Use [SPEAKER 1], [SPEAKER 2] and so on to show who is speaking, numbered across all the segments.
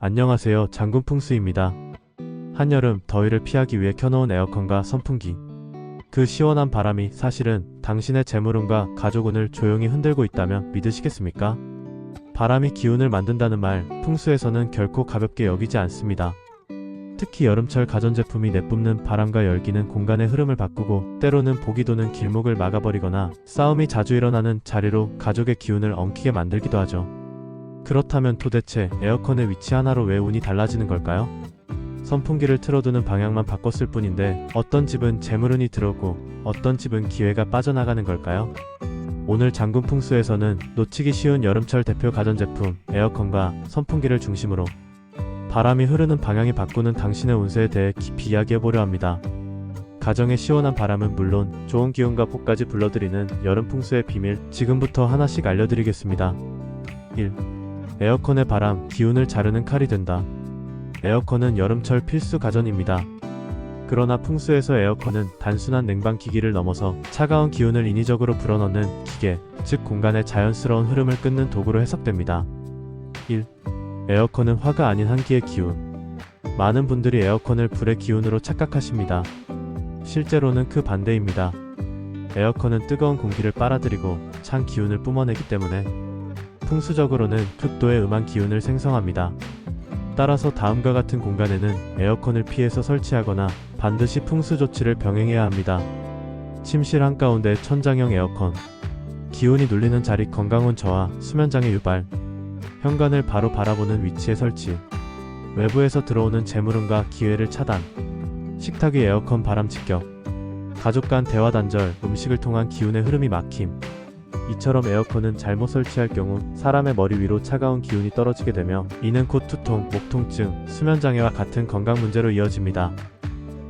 [SPEAKER 1] 안녕하세요. 장군풍수입니다. 한여름 더위를 피하기 위해 켜놓은 에어컨과 선풍기. 그 시원한 바람이 사실은 당신의 재물운과 가족운을 조용히 흔들고 있다면 믿으시겠습니까? 바람이 기운을 만든다는 말, 풍수에서는 결코 가볍게 여기지 않습니다. 특히 여름철 가전제품이 내뿜는 바람과 열기는 공간의 흐름을 바꾸고 때로는 복이 도는 길목을 막아버리거나 싸움이 자주 일어나는 자리로 가족의 기운을 엉키게 만들기도 하죠. 그렇다면 도대체 에어컨의 위치 하나로 왜 운이 달라지는 걸까요? 선풍기를 틀어두는 방향만 바꿨을 뿐인데 어떤 집은 재물운이 들어오고 어떤 집은 기회가 빠져나가는 걸까요? 오늘 장군풍수에서는 놓치기 쉬운 여름철 대표 가전제품 에어컨과 선풍기를 중심으로 바람이 흐르는 방향이 바꾸는 당신의 운세에 대해 깊이 이야기해보려 합니다. 가정의 시원한 바람은 물론 좋은 기운과 복까지 불러들이는 여름풍수의 비밀, 지금부터 하나씩 알려드리겠습니다. 1. 에어컨의 바람, 기운을 자르는 칼이 된다. 에어컨은 여름철 필수 가전입니다. 그러나 풍수에서 에어컨은 단순한 냉방기기를 넘어서 차가운 기운을 인위적으로 불어넣는 기계, 즉 공간의 자연스러운 흐름을 끊는 도구로 해석됩니다. 1. 에어컨은 화가 아닌 한기의 기운. 많은 분들이 에어컨을 불의 기운으로 착각하십니다. 실제로는 그 반대입니다. 에어컨은 뜨거운 공기를 빨아들이고 찬 기운을 뿜어내기 때문에 풍수적으로는 극도의 음한 기운을 생성합니다. 따라서 다음과 같은 공간에는 에어컨을 피해서 설치하거나 반드시 풍수 조치를 병행해야 합니다. 침실 한가운데 천장형 에어컨. 기운이 눌리는 자리 건강운 저하, 수면장애 유발. 현관을 바로 바라보는 위치에 설치. 외부에서 들어오는 재물운과 기회를 차단. 식탁 위 에어컨 바람 직격. 가족 간 대화 단절, 음식을 통한 기운의 흐름이 막힘. 이처럼 에어컨은 잘못 설치할 경우 사람의 머리 위로 차가운 기운이 떨어지게 되며 이는 곧 두통, 목 통증, 수면장애와 같은 건강 문제로 이어집니다.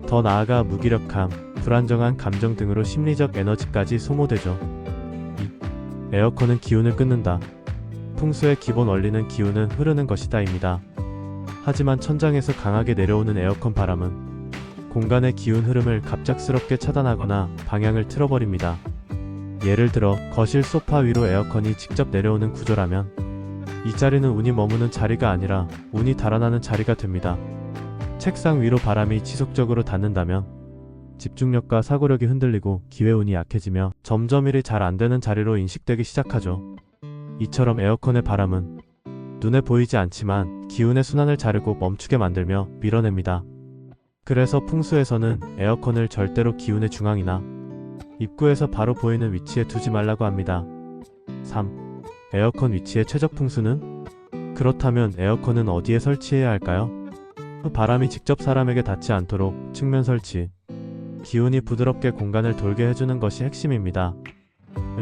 [SPEAKER 1] 더 나아가 무기력함, 불안정한 감정 등으로 심리적 에너지까지 소모되죠. 2. 에어컨은 기운을 끊는다. 풍수의 기본 원리는 기운은 흐르는 것이다입니다. 하지만 천장에서 강하게 내려오는 에어컨 바람은 공간의 기운 흐름을 갑작스럽게 차단하거나 방향을 틀어버립니다. 예를 들어 거실 소파 위로 에어컨이 직접 내려오는 구조라면 이 자리는 운이 머무는 자리가 아니라 운이 달아나는 자리가 됩니다. 책상 위로 바람이 지속적으로 닿는다면 집중력과 사고력이 흔들리고 기회운이 약해지며 점점 일이 잘 안되는 자리로 인식되기 시작하죠. 이처럼 에어컨의 바람은 눈에 보이지 않지만 기운의 순환을 자르고 멈추게 만들며 밀어냅니다. 그래서 풍수에서는 에어컨을 절대로 기운의 중앙이나 입구에서 바로 보이는 위치에 두지 말라고 합니다. 3. 에어컨 위치의 최적 풍수는? 그렇다면 에어컨은 어디에 설치해야 할까요? 바람이 직접 사람에게 닿지 않도록 측면 설치. 기운이 부드럽게 공간을 돌게 해주는 것이 핵심입니다.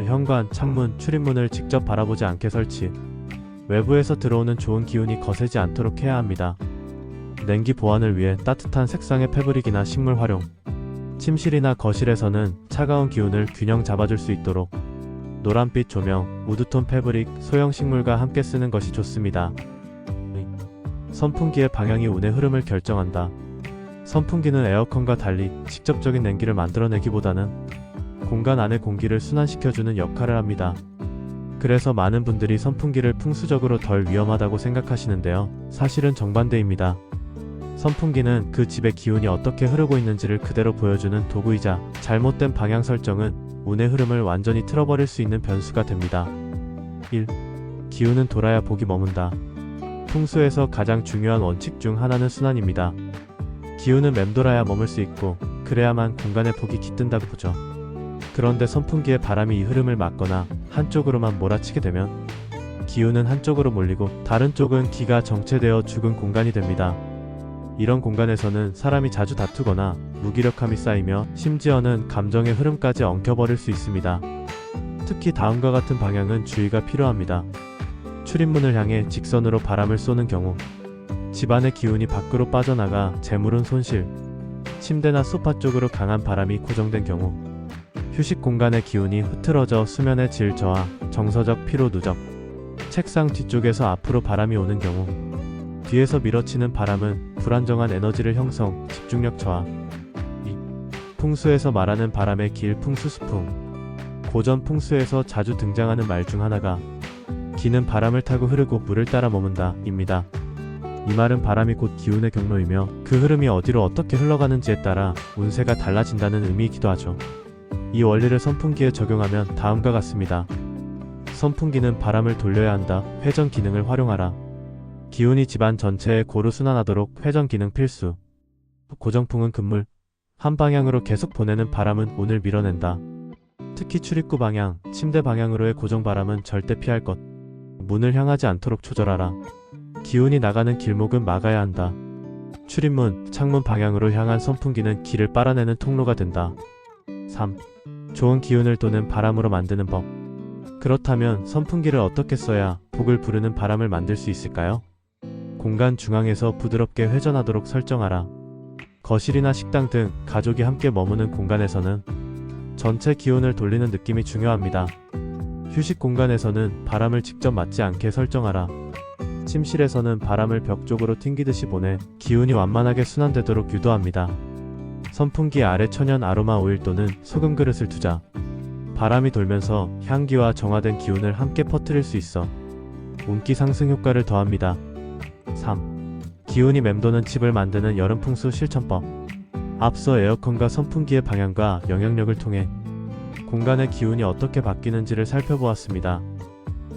[SPEAKER 1] 현관, 창문, 출입문을 직접 바라보지 않게 설치. 외부에서 들어오는 좋은 기운이 거세지 않도록 해야 합니다. 냉기 보완을 위해 따뜻한 색상의 패브릭이나 식물 활용. 침실이나 거실에서는 차가운 기운을 균형 잡아줄 수 있도록 노란빛 조명, 우드톤 패브릭, 소형 식물과 함께 쓰는 것이 좋습니다. 선풍기의 방향이 운의 흐름을 결정한다. 선풍기는 에어컨과 달리 직접적인 냉기를 만들어내기보다는 공간 안의 공기를 순환시켜주는 역할을 합니다. 그래서 많은 분들이 선풍기를 풍수적으로 덜 위험하다고 생각하시는데요. 사실은 정반대입니다. 선풍기는 그 집의 기운이 어떻게 흐르고 있는지를 그대로 보여주는 도구이자 잘못된 방향 설정은 운의 흐름을 완전히 틀어버릴 수 있는 변수가 됩니다. 1. 기운은 돌아야 복이 머문다. 풍수에서 가장 중요한 원칙 중 하나는 순환입니다. 기운은 맴돌아야 머물 수 있고 그래야만 공간에 복이 깃든다고 보죠. 그런데 선풍기의 바람이 이 흐름을 막거나 한쪽으로만 몰아치게 되면 기운은 한쪽으로 몰리고 다른 쪽은 기가 정체되어 죽은 공간이 됩니다. 이런 공간에서는 사람이 자주 다투거나 무기력함이 쌓이며 심지어는 감정의 흐름까지 엉켜버릴 수 있습니다. 특히 다음과 같은 방향은 주의가 필요합니다. 출입문을 향해 직선으로 바람을 쏘는 경우, 집안의 기운이 밖으로 빠져나가 재물운 손실, 침대나 소파 쪽으로 강한 바람이 고정된 경우, 휴식 공간의 기운이 흐트러져 수면의 질 저하, 정서적 피로 누적, 책상 뒤쪽에서 앞으로 바람이 오는 경우, 뒤에서 밀어치는 바람은 불안정한 에너지를 형성, 집중력 저하. 2. 풍수에서 말하는 바람의 길 풍수수풍. 고전 풍수에서 자주 등장하는 말 중 하나가 기는 바람을 타고 흐르고 물을 따라 머문다 입니다. 이 말은 바람이 곧 기운의 경로이며 그 흐름이 어디로 어떻게 흘러가는지에 따라 운세가 달라진다는 의미이기도 하죠. 이 원리를 선풍기에 적용하면 다음과 같습니다. 선풍기는 바람을 돌려야 한다. 회전 기능을 활용하라. 기운이 집안 전체에 고루 순환하도록 회전 기능 필수. 고정풍은 급물. 한 방향으로 계속 보내는 바람은 운을 밀어낸다. 특히 출입구 방향, 침대 방향으로의 고정 바람은 절대 피할 것. 문을 향하지 않도록 조절하라. 기운이 나가는 길목은 막아야 한다. 출입문, 창문 방향으로 향한 선풍기는 길을 빨아내는 통로가 된다. 3. 좋은 기운을 도는 바람으로 만드는 법. 그렇다면 선풍기를 어떻게 써야 복을 부르는 바람을 만들 수 있을까요? 공간 중앙에서 부드럽게 회전하도록 설정하라. 거실이나 식당 등 가족이 함께 머무는 공간에서는 전체 기운을 돌리는 느낌이 중요합니다. 휴식 공간에서는 바람을 직접 맞지 않게 설정하라. 침실에서는 바람을 벽 쪽으로 튕기듯이 보내 기운이 완만하게 순환되도록 유도합니다. 선풍기 아래 천연 아로마 오일 또는 소금 그릇을 두자. 바람이 돌면서 향기와 정화된 기운을 함께 퍼뜨릴 수 있어 운기 상승 효과를 더합니다. 3. 기운이 맴도는 집을 만드는 여름 풍수 실천법. 앞서 에어컨과 선풍기의 방향과 영향력을 통해 공간의 기운이 어떻게 바뀌는지를 살펴보았습니다.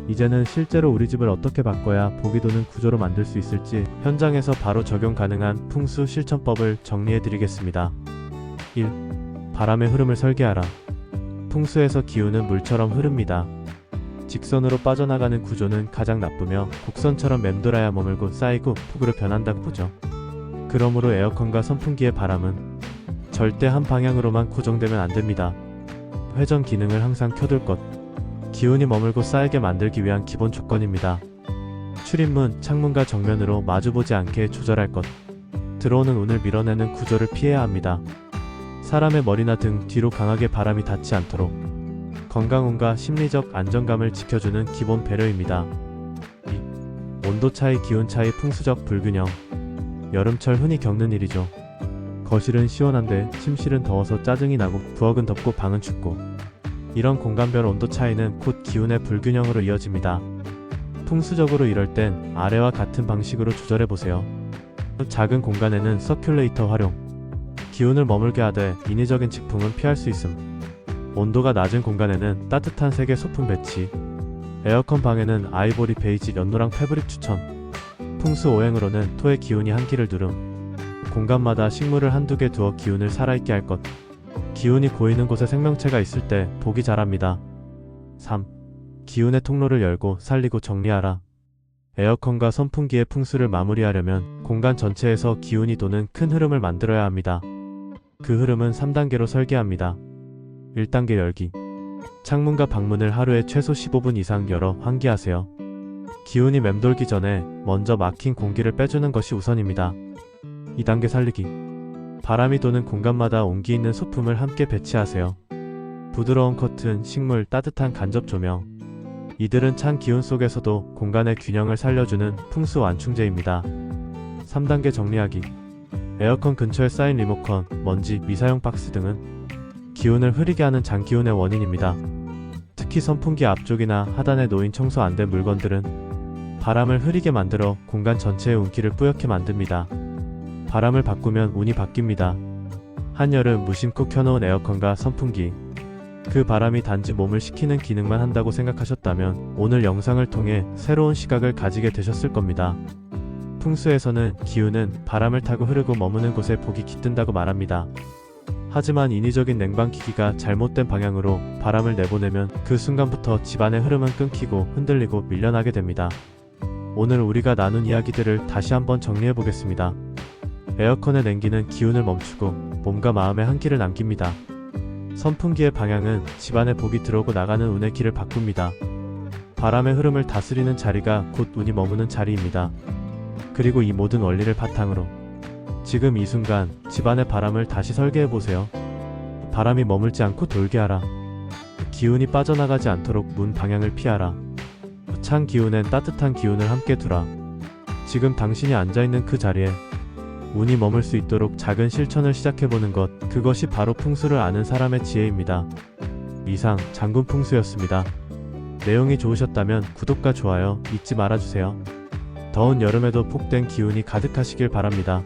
[SPEAKER 1] 이제는 실제로 우리 집을 어떻게 바꿔야 복이 도는 구조로 만들 수 있을지 현장에서 바로 적용 가능한 풍수 실천법을 정리해드리겠습니다. 1. 바람의 흐름을 설계하라. 풍수에서 기운은 물처럼 흐릅니다. 직선으로 빠져나가는 구조는 가장 나쁘며 곡선처럼 맴돌아야 머물고 쌓이고 폭으로 변한다고 보죠. 그러므로 에어컨과 선풍기의 바람은 절대 한 방향으로만 고정되면 안됩니다. 회전 기능을 항상 켜둘 것. 기운이 머물고 쌓이게 만들기 위한 기본 조건입니다. 출입문, 창문과 정면으로 마주보지 않게 조절할 것. 들어오는 운을 밀어내는 구조를 피해야 합니다. 사람의 머리나 등 뒤로 강하게 바람이 닿지 않도록 건강운과 심리적 안정감을 지켜주는 기본 배려입니다. 2. 온도 차이, 기온 차이, 풍수적 불균형. 여름철 흔히 겪는 일이죠. 거실은 시원한데 침실은 더워서 짜증이 나고 부엌은 덥고 방은 춥고 이런 공간별 온도 차이는 곧 기운의 불균형으로 이어집니다. 풍수적으로 이럴 땐 아래와 같은 방식으로 조절해보세요. 작은 공간에는 서큘레이터 활용. 기운을 머물게 하되 인위적인 직풍은 피할 수 있음. 온도가 낮은 공간에는 따뜻한 색의 소품 배치. 에어컨 방에는 아이보리, 베이지, 연노랑 패브릭 추천. 풍수 오행으로는 토의 기운이 한기를 두름. 공간마다 식물을 한두 개 두어 기운을 살아있게 할 것. 기운이 고이는 곳에 생명체가 있을 때 복이 자랍니다. 3. 기운의 통로를 열고 살리고 정리하라. 에어컨과 선풍기의 풍수를 마무리하려면 공간 전체에서 기운이 도는 큰 흐름을 만들어야 합니다. 그 흐름은 3단계로 설계합니다. 1단계 열기. 창문과 방문을 하루에 최소 15분 이상 열어 환기하세요. 기운이 맴돌기 전에 먼저 막힌 공기를 빼주는 것이 우선입니다. 2단계 살리기. 바람이 도는 공간마다 온기 있는 소품을 함께 배치하세요. 부드러운 커튼, 식물, 따뜻한 간접 조명. 이들은 찬 기운 속에서도 공간의 균형을 살려주는 풍수 완충제입니다. 3단계 정리하기. 에어컨 근처에 쌓인 리모컨, 먼지, 미사용 박스 등은 기운을 흐리게 하는 장기운의 원인입니다. 특히 선풍기 앞쪽이나 하단에 놓인 청소 안 된 물건들은 바람을 흐리게 만들어 공간 전체의 운기를 뿌옇게 만듭니다. 바람을 바꾸면 운이 바뀝니다. 한여름 무심코 켜놓은 에어컨과 선풍기. 그 바람이 단지 몸을 식히는 기능만 한다고 생각하셨다면 오늘 영상을 통해 새로운 시각을 가지게 되셨을 겁니다. 풍수에서는 기운은 바람을 타고 흐르고 머무는 곳에 복이 깃든다고 말합니다. 하지만 인위적인 냉방기기가 잘못된 방향으로 바람을 내보내면 그 순간부터 집안의 흐름은 끊기고 흔들리고 밀려나게 됩니다. 오늘 우리가 나눈 이야기들을 다시 한번 정리해보겠습니다. 에어컨의 냉기는 기운을 멈추고 몸과 마음에 한기를 남깁니다. 선풍기의 방향은 집안에 복이 들어오고 나가는 운의 길을 바꿉니다. 바람의 흐름을 다스리는 자리가 곧 운이 머무는 자리입니다. 그리고 이 모든 원리를 바탕으로 지금 이 순간 집안의 바람을 다시 설계해보세요. 바람이 머물지 않고 돌게 하라. 기운이 빠져나가지 않도록 문 방향을 피하라. 찬 기운엔 따뜻한 기운을 함께 두라. 지금 당신이 앉아있는 그 자리에 운이 머물 수 있도록 작은 실천을 시작해보는 것, 그것이 바로 풍수를 아는 사람의 지혜입니다. 이상 장군 풍수였습니다. 내용이 좋으셨다면 구독과 좋아요 잊지 말아주세요. 더운 여름에도 복된 기운이 가득하시길 바랍니다.